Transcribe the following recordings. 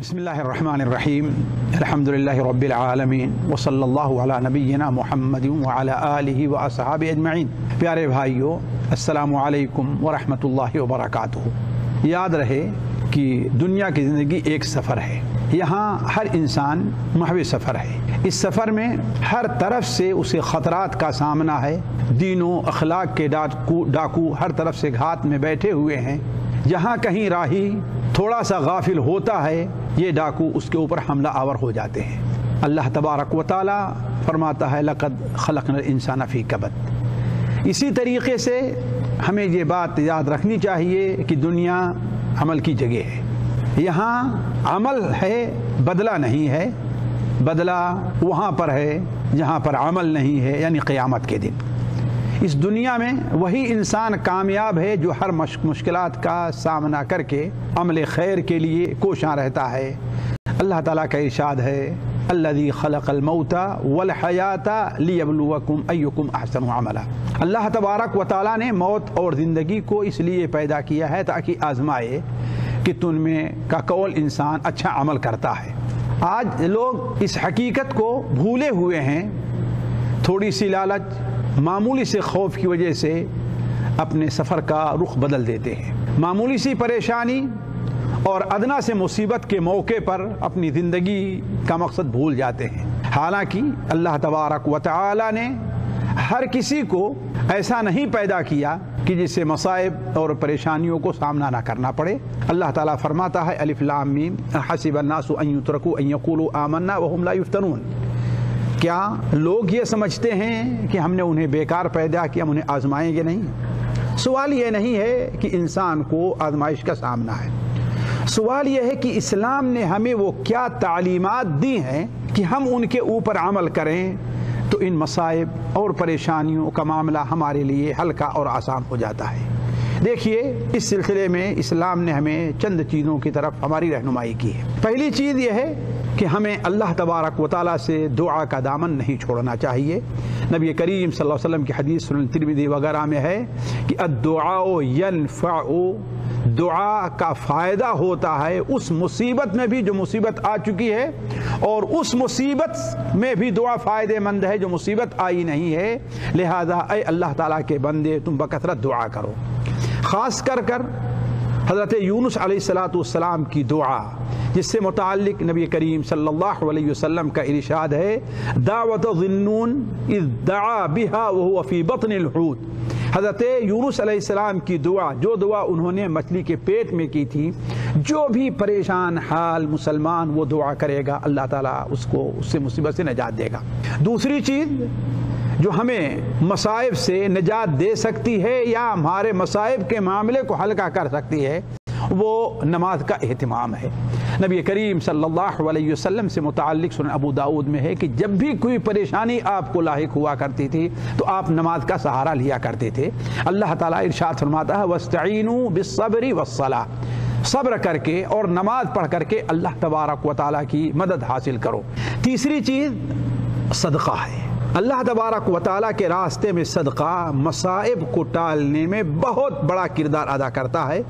بسم اللہ الرحمن الرحیم الحمدللہ رب العالمین وصلی اللہ علی نبینا محمد وعلی آلہ واصحابہ اجمعین۔ پیارے بھائیو، السلام علیکم ورحمۃ اللہ وبرکاتہ۔ یاد رہے کہ دنیا کی زندگی ایک سفر ہے، یہاں ہر انسان محو سفر ہے۔ اس سفر میں ہر طرف سے اسے خطرات کا سامنا ہے، دین و اخلاق کے ڈاکو ہر طرف سے گھات میں بیٹھے ہوئے ہیں۔ جہاں کہیں راہی تھوڑا سا غافل ہوتا ہے، یہ ڈاکو اس کے اوپر حملہ آور ہو جاتے ہیں۔ اللہ تبارک و تعالی فرماتا ہے لقد خلقنا الانسان فی کبد۔ اسی طریقے سے ہمیں یہ بات یاد رکھنی چاہیے کہ دنیا عمل کی جگہ ہے، یہاں عمل ہے، بدلہ نہیں ہے۔ بدلہ وہاں پر ہے جہاں پر عمل نہیں ہے، یعنی قیامت کے دن۔ اس دنیا میں وہی انسان کامیاب ہے جو ہر مشکلات کا سامنا کر کے عمل خیر کے لیے کوشاں رہتا ہے۔ اللہ تعالیٰ کا ارشاد ہے الذی خلق الموت والحیات لیبلوکم ایکم احسن عملا۔ اللہ تبارک و تعالیٰ نے موت اور زندگی کو اس لیے پیدا کیا ہے تاکہ آزمائے کہ تم میں کا کون انسان اچھا عمل کرتا ہے۔ آج لوگ اس حقیقت کو بھولے ہوئے ہیں، تھوڑی سی لالچ، معمولی سے خوف کی وجہ سے اپنے سفر کا رخ بدل دیتے ہیں۔ معمولی سی پریشانی اور ادنا سے مصیبت کے موقع پر اپنی زندگی کا مقصد بھول جاتے ہیں۔ حالانکہ اللہ تبارک و تعالی نے ہر کسی کو ایسا نہیں پیدا کیا کہ جس سے مصائب اور پریشانیوں کو سامنا نہ کرنا پڑے۔ اللہ تعالیٰ فرماتا ہے الف لام میم حسب الناس ان یترکوا ان یقولوا آمنا وهم لا یفتنون۔ کیا لوگ یہ سمجھتے ہیں کہ ہم نے انہیں بیکار پیدا کیا، ہم انہیں آزمائیں گے نہیں؟ سوال یہ نہیں ہے کہ انسان کو آزمائش کا سامنا ہے، سوال یہ ہے کہ اسلام نے ہمیں وہ کیا تعلیمات دی ہیں کہ ہم ان کے اوپر عمل کریں تو ان مصائب اور پریشانیوں کا معاملہ ہمارے لیے ہلکا اور آسان ہو جاتا ہے۔ دیکھیے، اس سلسلے میں اسلام نے ہمیں چند چیزوں کی طرف ہماری رہنمائی کی ہے۔ پہلی چیز یہ ہے کہ ہمیں اللہ تبارک و تعالیٰ سے دعا کا دامن نہیں چھوڑنا چاہیے۔ نبی کریم صلی اللہ علیہ وسلم کی حدیث سنن ترمذی وغیرہ میں ہے کہ الدعاء ينفع، دعا کا فائدہ ہوتا ہے اس مصیبت میں بھی جو مصیبت آ چکی ہے، اور اس مصیبت میں بھی دعا فائدہ مند ہے جو مصیبت آئی نہیں ہے۔ لہذا اے اللہ تعالیٰ کے بندے، تم بکثرت دعا کرو۔ خاص کر حضرت یونس علیہ السلام کی دعا، جس سے متعلق نبی کریم صلی اللہ علیہ وسلم کا ارشاد ہے دعوت ذنون اذ دعا بها وهو في بطن الحوت۔ حضرت یونس علیہ السلام کی دعا، جو دعا انہوں نے مچھلی کے پیٹ میں کی تھی، جو بھی پریشان حال مسلمان وہ دعا کرے گا، اللہ تعالیٰ اس کو اس سے مصیبت سے نجات دے گا۔ دوسری چیز جو ہمیں مصائب سے نجات دے سکتی ہے یا ہمارے مصائب کے معاملے کو ہلکا کر سکتی ہے، وہ نماز کا اہتمام ہے۔ نبی کریم صلی اللہ علیہ وسلم سے متعلق سنن ابو داؤد میں ہے کہ جب بھی کوئی پریشانی آپ کو لاحق ہوا کرتی تھی تو آپ نماز کا سہارا لیا کرتے تھے۔ اللہ تعالیٰ ارشاد فرماتا ہے وَاسْتَعِينُوا بِالصَّبْرِ وَالصَّلَاةِ، صبر کر کے اور نماز پڑھ کر کے اللہ تبارک و تعالیٰ کی مدد حاصل کرو۔ تیسری چیز صدقہ ہے۔ اللہ تبارک و تعالیٰ کے راستے میں صدقہ مصائب کو ٹالنے میں بہت بڑا کردار ادا کرتا ہے،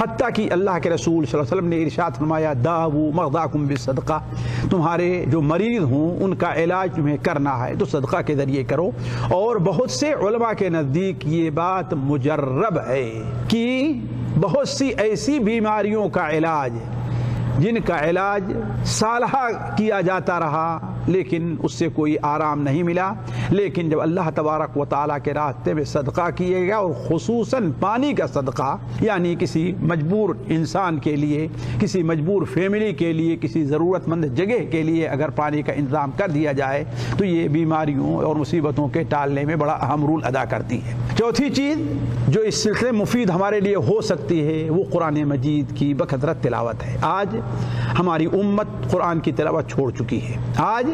حتیٰ کہ اللہ کے رسول صلی اللہ علیہ وسلم نے ارشاد فرمایا داؤوا مرضاکم بالصدقہ، تمہارے جو مریض ہوں ان کا علاج تمہیں کرنا ہے تو صدقہ کے ذریعے کرو۔ اور بہت سے علماء کے نزدیک یہ بات مجرب ہے کہ بہت سی ایسی بیماریوں کا علاج جن کا علاج سالہ کیا جاتا رہا لیکن اس سے کوئی آرام نہیں ملا، لیکن جب اللہ تبارک و تعالیٰ کے راستے میں صدقہ کیے گا، اور خصوصاً پانی کا صدقہ، یعنی کسی مجبور انسان کے لیے، کسی مجبور فیملی کے لیے، کسی ضرورت مند جگہ کے لیے اگر پانی کا انتظام کر دیا جائے تو یہ بیماریوں اور مصیبتوں کے ٹالنے میں بڑا اہم رول ادا کرتی ہے۔ چوتھی چیز جو اس سلسلے مفید ہمارے لیے ہو سکتی ہے وہ قرآن مجید کی بکثرت تلاوت ہے۔ آج ہماری امت قرآن کی تلاوت چھوڑ چکی ہے۔ آج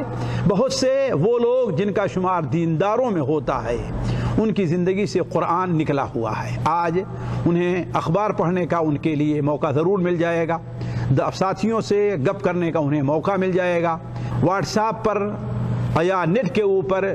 بہت سے وہ لوگ جن کا شمار دینداروں میں ہوتا ہے، ان کی زندگی سے قرآن نکلا ہوا ہے۔ آج انہیں اخبار پڑھنے کا ان کے لیے موقع ضرور مل جائے گا، ساتھیوں سے گپ کرنے کا انہیں موقع مل جائے گا، واٹس ایپ پر یا نیٹ کے اوپر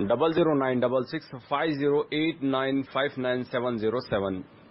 009665089599707।